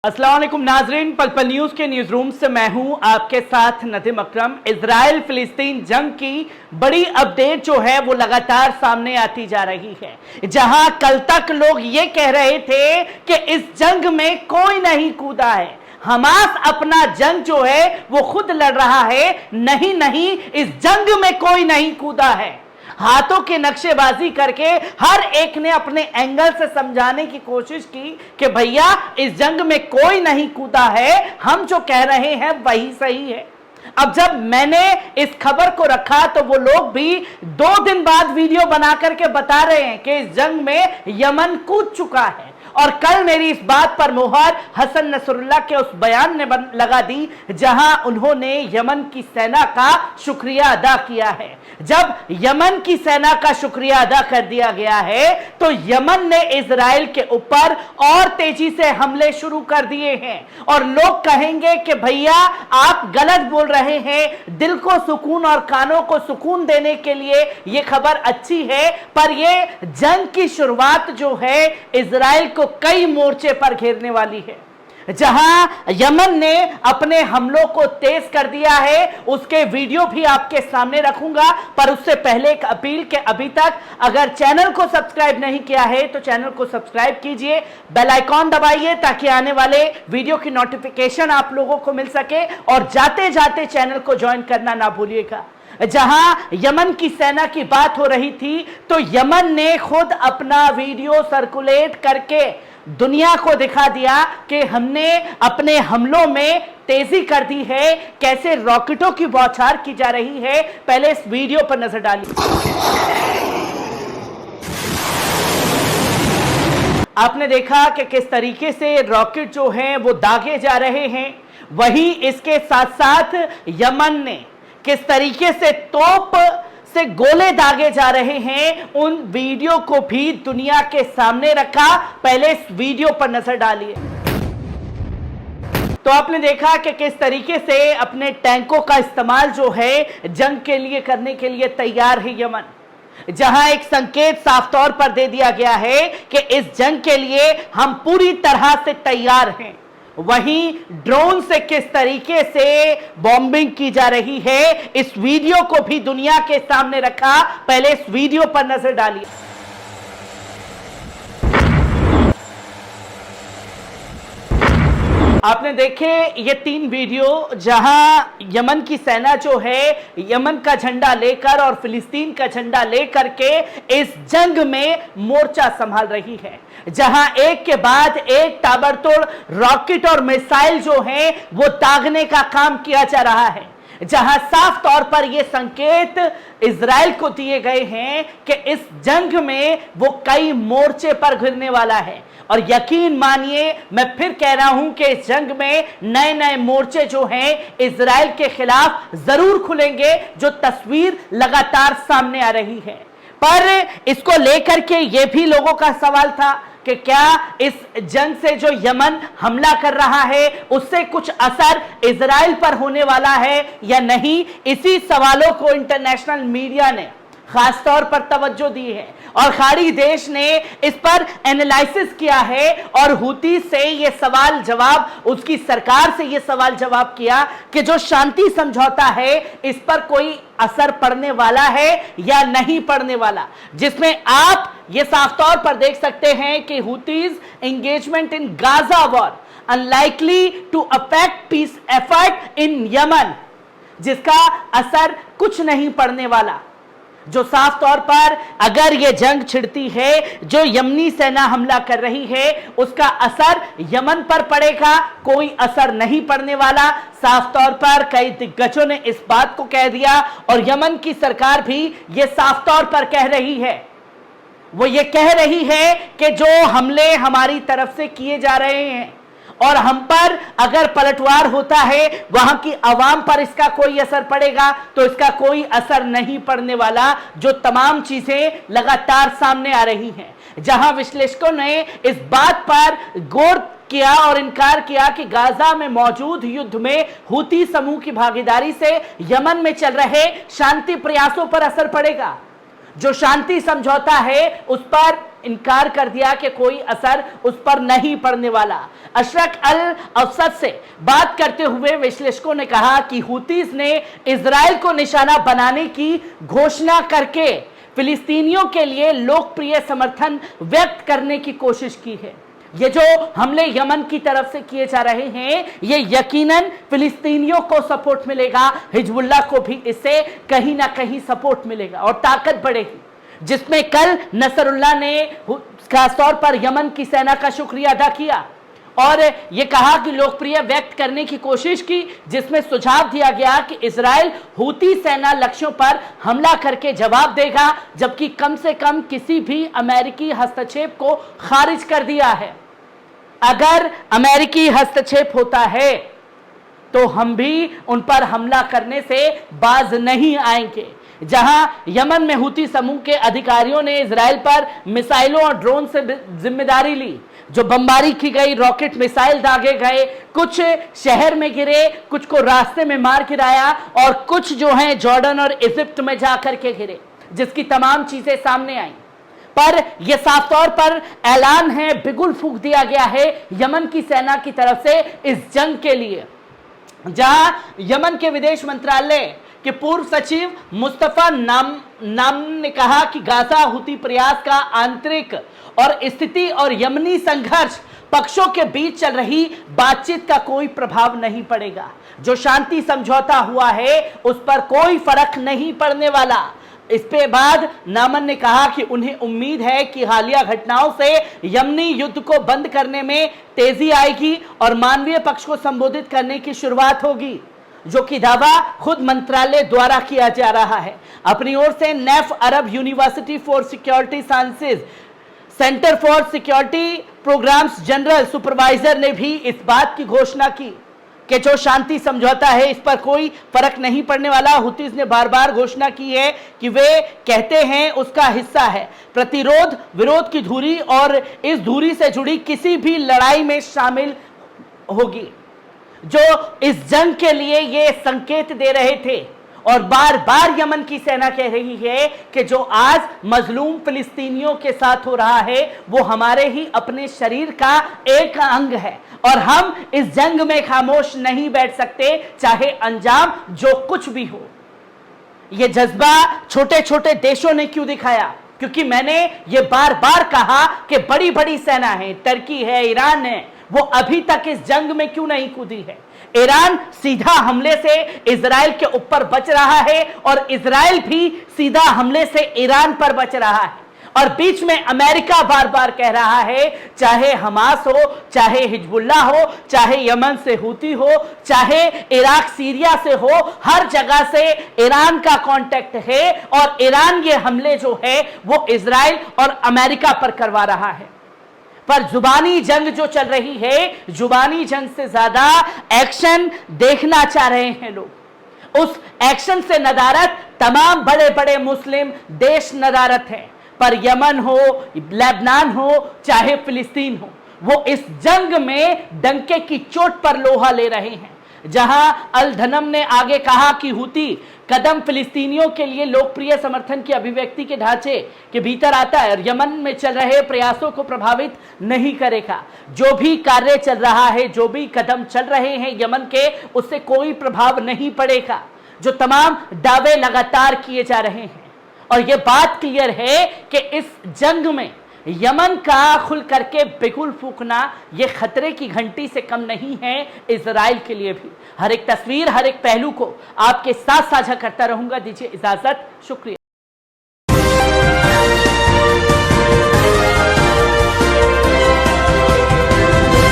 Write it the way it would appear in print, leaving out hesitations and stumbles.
अस्सलाम वालेकुम नाजरीन, पल पल न्यूज के न्यूज रूम से मैं हूं आपके साथ नदीम अकरम। इजराइल फिलिस्तीन जंग की बड़ी अपडेट जो है वो लगातार सामने आती जा रही है। जहां कल तक लोग ये कह रहे थे कि इस जंग में कोई नहीं कूदा है, हमास अपना जंग जो है वो खुद लड़ रहा है। नहीं, इस जंग में कोई नहीं कूदा है। हाथों की नक्शेबाजी करके हर एक ने अपने एंगल से समझाने की कोशिश की कि भैया इस जंग में कोई नहीं कूदा है, हम जो कह रहे हैं वही सही है। अब जब मैंने इस खबर को रखा तो वो लोग भी 2 दिन बाद वीडियो बना करके बता रहे हैं कि इस जंग में यमन कूद चुका है। और कल मेरी इस बात पर मोहर हसन नसरुल्लाह के उस बयान ने लगा दी जहां उन्होंने यमन की सेना का शुक्रिया अदा किया है। जब यमन की सेना का शुक्रिया अदा कर दिया गया है तो यमन ने इजराइल के ऊपर और तेजी से हमले शुरू कर दिए हैं। और लोग कहेंगे कि भैया आप गलत बोल रहे हैं, दिल को सुकून और कानों को सुकून देने के लिए यह खबर अच्छी है, पर यह जंग की शुरुआत जो है इजराइल को कई मोर्चे पर घेरने वाली है। जहां यमन ने अपने हमलों को तेज कर दिया है, उसके वीडियो भी आपके सामने रखूंगा। पर उससे पहले एक अपील कि अभी तक अगर चैनल को सब्सक्राइब नहीं किया है तो चैनल को सब्सक्राइब कीजिए, बेल आइकॉन दबाइए ताकि आने वाले वीडियो की नोटिफिकेशन आप लोगों को मिल सके। और जाते जाते चैनल को ज्वाइन करना ना भूलिएगा। जहां यमन की सेना की बात हो रही थी तो यमन ने खुद अपना वीडियो सर्कुलेट करके दुनिया को दिखा दिया कि हमने अपने हमलों में तेजी कर दी है, कैसे रॉकेटों की बौछार की जा रही है। पहले इस वीडियो पर नजर डालिए। आपने देखा कि किस तरीके से रॉकेट जो हैं वो दागे जा रहे हैं। वहीं इसके साथ साथ यमन ने किस तरीके से तोप से गोले दागे जा रहे हैं, उन वीडियो को भी दुनिया के सामने रखा। पहले इस वीडियो पर नजर डालिए। तो आपने देखा कि किस तरीके से अपने टैंकों का इस्तेमाल जो है जंग के लिए करने के लिए तैयार है यमन। जहां एक संकेत साफ तौर पर दे दिया गया है कि इस जंग के लिए हम पूरी तरह से तैयार हैं। वहीं ड्रोन से किस तरीके से बॉम्बिंग की जा रही है, इस वीडियो को भी दुनिया के सामने रखा। पहले इस वीडियो पर नजर डालिए। आपने देखे ये 3 वीडियो जहां यमन की सेना जो है यमन का झंडा लेकर और फिलिस्तीन का झंडा लेकर के इस जंग में मोर्चा संभाल रही है। जहां एक के बाद एक ताबड़तोड़ रॉकेट और मिसाइल जो हैं वो दागने का काम किया जा रहा है। जहां साफ तौर पर यह संकेत इजराइल को दिए गए हैं कि इस जंग में वो कई मोर्चे पर घिरने वाला है। और यकीन मानिए, मैं फिर कह रहा हूं कि इस जंग में नए नए मोर्चे जो हैं इजराइल के खिलाफ जरूर खुलेंगे, जो तस्वीर लगातार सामने आ रही है। पर इसको लेकर के यह भी लोगों का सवाल था कि क्या इस जंग से जो यमन हमला कर रहा है उससे कुछ असर इजराइल पर होने वाला है या नहीं। इसी सवालों को इंटरनेशनल मीडिया ने खास तौर पर तवज्जो दी है और खाड़ी देश ने इस पर एनालिसिस किया है और हुती से यह सवाल जवाब, उसकी सरकार से यह सवाल जवाब किया कि जो शांति समझौता है इस पर कोई असर पड़ने वाला है या नहीं पड़ने वाला। जिसमें आप ये साफ तौर पर देख सकते हैं कि Houthis engagement in Gaza war unlikely to affect peace effort in Yemen, जिसका असर कुछ नहीं पड़ने वाला। जो साफ तौर पर अगर यह जंग छिड़ती है, जो यमनी सेना हमला कर रही है, उसका असर यमन पर पड़ेगा, कोई असर नहीं पड़ने वाला। साफ तौर पर कई दिग्गजों ने इस बात को कह दिया और यमन की सरकार भी यह साफ तौर पर कह रही है। वो ये कह रही है कि जो हमले हमारी तरफ से किए जा रहे हैं और हम पर अगर पलटवार होता है, वहां की आवाम पर इसका कोई असर पड़ेगा तो इसका कोई असर नहीं पड़ने वाला। जो तमाम चीजें लगातार सामने आ रही हैं, जहां विश्लेषकों ने इस बात पर गौर किया और इनकार किया कि गाजा में मौजूद युद्ध में हुती समूह की भागीदारी से यमन में चल रहे शांति प्रयासों पर असर पड़ेगा। जो शांति समझौता है उस पर इनकार कर दिया कि कोई असर उस पर नहीं पड़ने वाला। अशरक अल अवसत से बात करते हुए विश्लेषकों ने कहा कि हुतीज ने इजराइल को निशाना बनाने की घोषणा करके फिलिस्तीनियों के लिए लोकप्रिय समर्थन व्यक्त करने की कोशिश की है। ये जो हमले यमन की तरफ से किए जा रहे हैं, ये यकीनन फिलिस्तीनियों को सपोर्ट मिलेगा, हिजबुल्लाह को भी इससे कहीं ना कहीं सपोर्ट मिलेगा और ताकत बढ़ेगी, जिसमें कल नसरुल्लाह ने खासतौर पर यमन की सेना का शुक्रिया अदा किया और ये कहा कि लोकप्रिय व्यक्त करने की कोशिश की, जिसमें सुझाव दिया गया कि इजराइल हूती सेना लक्ष्यों पर हमला करके जवाब देगा, जबकि कम से कम किसी भी अमेरिकी हस्तक्षेप को खारिज कर दिया है। अगर अमेरिकी हस्तक्षेप होता है तो हम भी उन पर हमला करने से बाज नहीं आएंगे। जहां यमन में हूती समूह के अधिकारियों ने इजराइल पर मिसाइलों और ड्रोन से जिम्मेदारी ली, जो बमबारी की गई, रॉकेट मिसाइल दागे गए, कुछ शहर में गिरे, कुछ को रास्ते में मार गिराया और कुछ जो हैं जॉर्डन और इजिप्ट में जाकर के गिरे, जिसकी तमाम चीजें सामने आई। पर यह साफ तौर पर ऐलान है, बिगुल फूंक दिया गया है यमन की सेना की तरफ से इस जंग के लिए। जहां यमन के विदेश मंत्रालय के पूर्व सचिव मुस्तफा नाम ने कहा कि गाजा हूती प्रयास का आंतरिक और स्थिति और यमनी संघर्ष पक्षों के बीच चल रही बातचीत का कोई प्रभाव नहीं पड़ेगा। जो शांति समझौता हुआ है उस पर कोई फर्क नहीं पड़ने वाला। इस पे बाद नामन ने कहा कि उन्हें उम्मीद है कि हालिया घटनाओं से यमनी युद्ध को बंद करने में तेजी आएगी और मानवीय पक्ष को संबोधित करने की शुरुआत होगी, जो कि दावा खुद मंत्रालय द्वारा किया जा रहा है। अपनी ओर से Naif Arab university for security sciences centre for security programmes general supervisor ने भी इस बात की घोषणा की कि जो शांति समझौता है इस पर कोई फर्क नहीं पड़ने वाला। हुतीज ने बार बार घोषणा की है कि वे कहते हैं उसका हिस्सा है प्रतिरोध विरोध की धुरी और इस धुरी से जुड़ी किसी भी लड़ाई में शामिल होगी। जो इस जंग के लिए ये संकेत दे रहे थे और बार बार यमन की सेना कह रही है कि जो आज मजलूम फिलिस्तीनियों के साथ हो रहा है वो हमारे ही अपने शरीर का एक अंग है और हम इस जंग में खामोश नहीं बैठ सकते, चाहे अंजाम जो कुछ भी हो। ये जज्बा छोटे छोटे देशों ने क्यों दिखाया? क्योंकि मैंने ये बार बार कहा कि बड़ी बड़ी सेना है, तुर्की है, ईरान है, वो अभी तक इस जंग में क्यों नहीं कूदी है? ईरान सीधा हमले से इजराइल के ऊपर बच रहा है और इजराइल भी सीधा हमले से ईरान पर बच रहा है और बीच में अमेरिका बार बार कह रहा है, चाहे हमास हो, चाहे हिजबुल्लाह हो, चाहे यमन से हूती हो, चाहे इराक सीरिया से हो, हर जगह से ईरान का कांटेक्ट है और ईरान ये हमले जो है वो इजराइल और अमेरिका पर करवा रहा है। पर जुबानी जंग जो चल रही है, जुबानी जंग से ज्यादा एक्शन देखना चाह रहे हैं लोग। उस एक्शन से नदारत तमाम बड़े बड़े मुस्लिम देश नदारत हैं, पर यमन हो, लेबनान हो, चाहे फिलिस्तीन हो, वो इस जंग में डंके की चोट पर लोहा ले रहे हैं। जहां अल धनम ने आगे कहा कि हूती कदम फिलिस्तीनियों के लिए लोकप्रिय समर्थन की अभिव्यक्ति के ढांचे के भीतर आता है और यमन में चल रहे प्रयासों को प्रभावित नहीं करेगा। जो भी कार्य चल रहा है, जो भी कदम चल रहे हैं यमन के, उससे कोई प्रभाव नहीं पड़ेगा। जो तमाम दावे लगातार किए जा रहे हैं और यह बात क्लियर है कि इस जंग में यमन का खुल करके बिगुल फूंकना ये खतरे की घंटी से कम नहीं है इजराइल के लिए भी। हर एक तस्वीर, हर एक पहलू को आपके साथ साझा करता रहूंगा। दीजिए इजाजत, शुक्रिया।